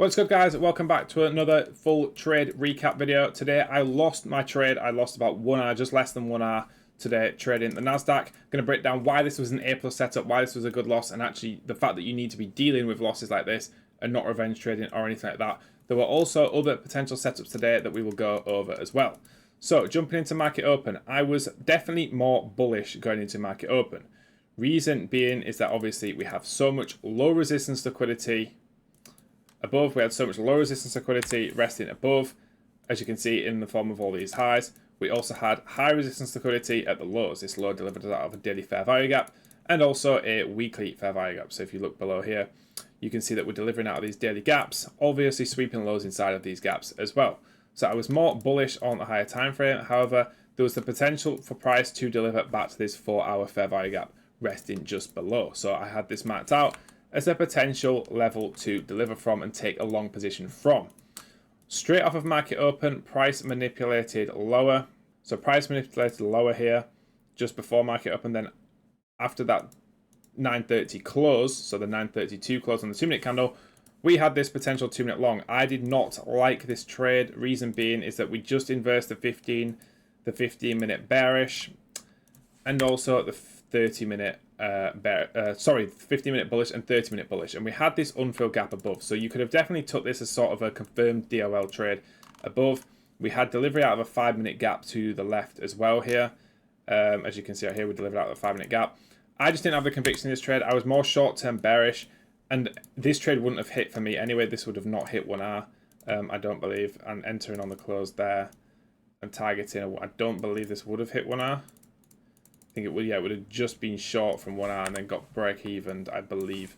What's good, guys? Welcome back to another full trade recap video. Today I lost my trade. I lost about 1 hour, just less than 1 hour today trading the Nasdaq. I'm going to break down why this was an A+ setup, why this was a good loss, and actually the fact that you need to be dealing with losses like this and not revenge trading or anything like that. There were also other potential setups today that we will go over as well. So jumping into market open, I was definitely more bullish going into market open. Reason being is that obviously we have so much low resistance liquidity above. We had so much low resistance liquidity resting above, as you can see in the form of all these highs. We also had high resistance liquidity at the lows. This low delivered out of a daily fair value gap and also a weekly fair value gap. So if you look below here, you can see that we're delivering out of these daily gaps, obviously sweeping lows inside of these gaps as well. So I was more bullish on the higher time frame. However, there was the potential for price to deliver back to this 4-hour fair value gap resting just below. So I had this marked out as a potential level to deliver from and take a long position from. Straight off of market open, price manipulated lower. So price manipulated lower here just before market open. Then after that 9:30 close, so the 9:32 close on the 2-minute candle, we had this potential 2-minute long. I did not like this trade. Reason being is that we just inversed the 15-minute bearish and also the 30-minute 15-minute bullish and 30-minute bullish, and we had this unfilled gap above. So you could have definitely took this as sort of a confirmed DOL trade above. We had delivery out of a 5-minute gap to the left as well here. As you can see out here, we delivered out of a 5-minute gap. I just didn't have the conviction in this trade. I was more short-term bearish, and this trade wouldn't have hit for me anyway. This would have not hit 1 hour, I don't believe. And entering on the close there and targeting, I don't believe this would have hit 1 hour. I think it would, yeah, it would have just been short from 1 hour and then got break even, I believe.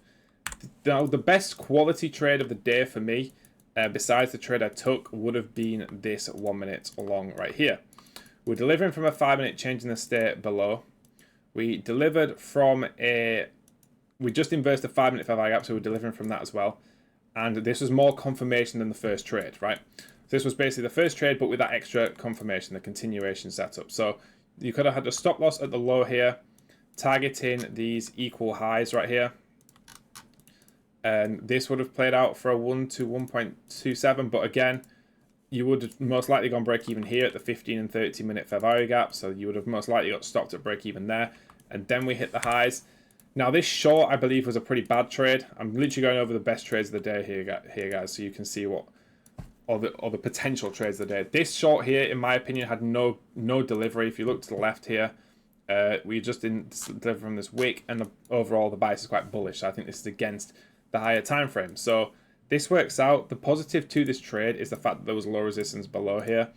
Now, the best quality trade of the day for me, besides the trade I took, would have been this 1 minute long right here. We're delivering from a 5-minute change in the state below. We delivered from we just inversed the 5-minute fair value gap, so we're delivering from that as well. And this was more confirmation than the first trade, right? So this was basically the first trade, but with that extra confirmation, the continuation setup. So you could have had a stop loss at the low here, targeting these equal highs right here. And this would have played out for a 1 to 1.27, but again, you would have most likely gone break even here at the 15 and 30-minute fair value gap. So you would have most likely got stopped at break even there. And then we hit the highs. Now this short, I believe, was a pretty bad trade. I'm literally going over the best trades of the day here, guys, so you can see what or the potential trades of the day. This short here, in my opinion, had no delivery. If you look to the left here, we just didn't deliver from this wick, and overall the bias is quite bullish. So I think this is against the higher time frame. So this works out. The positive to this trade is the fact that there was low resistance below here,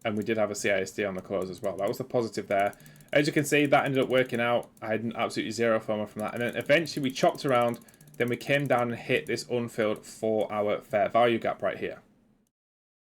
and we did have a CISD on the close as well. That was the positive there. As you can see, that ended up working out. I had absolutely zero FOMO from that, and then eventually we chopped around. Then we came down and hit this unfilled 4-hour fair value gap right here.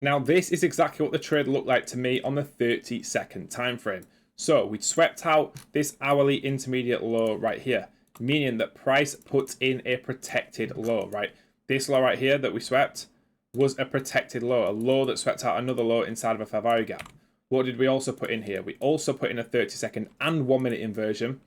Now, this is exactly what the trade looked like to me on the 30-second time frame. So we swept out this hourly intermediate low right here, meaning that price puts in a protected low, right? This low right here that we swept was a protected low, a low that swept out another low inside of a fair value gap. What did we also put in here? We also put in a 30-second and 1-minute inversion.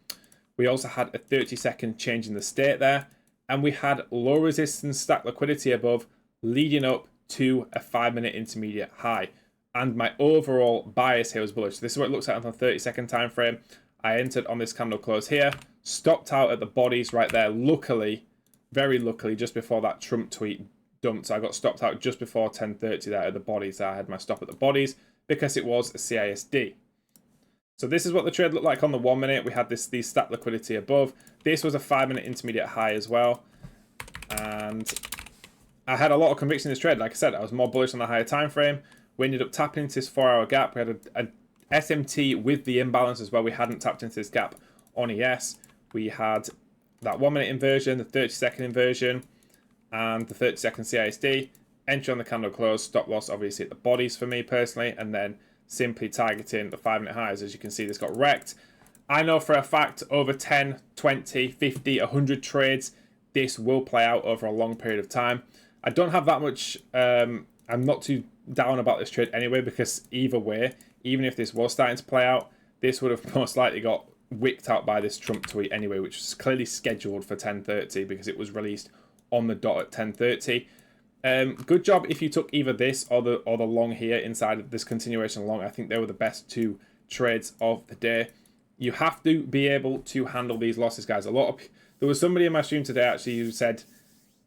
We also had a 30-second change in the state there, and we had low resistance stack liquidity above, leading up to a 5-minute intermediate high. And my overall bias here was bullish. This is what it looks like on the 30-second time frame. I entered on this candle close here, stopped out at the bodies right there. Luckily, very luckily, just before that Trump tweet dumped, so I got stopped out just before 10:30 there at the bodies. There I had my stop at the bodies because it was a CISD. So this is what the trade looked like on the 1 minute. We had these stack liquidity above. This was a 5-minute intermediate high as well. And I had a lot of conviction in this trade. Like I said, I was more bullish on the higher time frame. We ended up tapping into this 4-hour gap. We had a SMT with the imbalance as well. We hadn't tapped into this gap on ES. We had that 1-minute inversion, the 30-second inversion, and the 30-second CISD. Entry on the candle close, stop loss obviously at the bodies for me personally, and then simply targeting the 5-minute highs. As you can see, this got wrecked. I know for a fact over 10, 20, 50, 100 trades, this will play out over a long period of time. I don't have that much, I'm not too down about this trade anyway, because either way, even if this was starting to play out, this would have most likely got wicked out by this Trump tweet anyway, which was clearly scheduled for 10:30 because it was released on the dot at 10:30. Good job if you took either this or the long here inside of this continuation long. I think they were the best two trades of the day. You have to be able to handle these losses, guys. There was somebody in my stream today actually who said,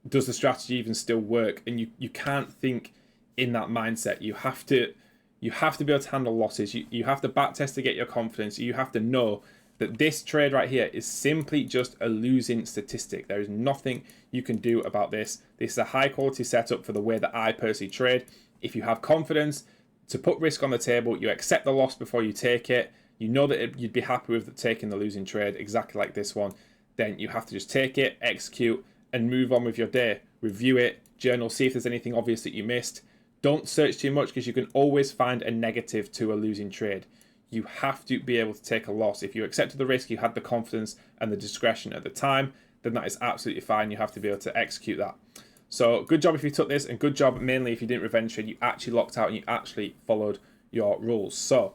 does the strategy even still work? And you can't think in that mindset. You have to be able to handle losses. You have to backtest to get your confidence. You have to know that this trade right here is simply just a losing statistic. There is nothing you can do about this. This is a high quality setup for the way that I personally trade. If you have confidence to put risk on the table, you accept the loss before you take it, you know that you'd be happy with taking the losing trade, exactly like this one, then you have to just take it, execute, and move on with your day. Review it, journal, see if there's anything obvious that you missed. Don't search too much because you can always find a negative to a losing trade. You have to be able to take a loss. If you accepted the risk, you had the confidence and the discretion at the time, then that is absolutely fine. You have to be able to execute that. So good job if you took this, and good job mainly if you didn't revenge trade. You actually locked out and you actually followed your rules. So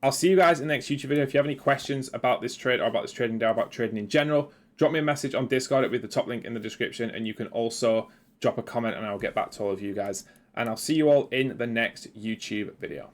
I'll see you guys in the next YouTube video. If you have any questions about this trade or about this trading day or about trading in general, drop me a message on Discord. It'll be the top link in the description, and you can also drop a comment and I'll get back to all of you guys. And I'll see you all in the next YouTube video.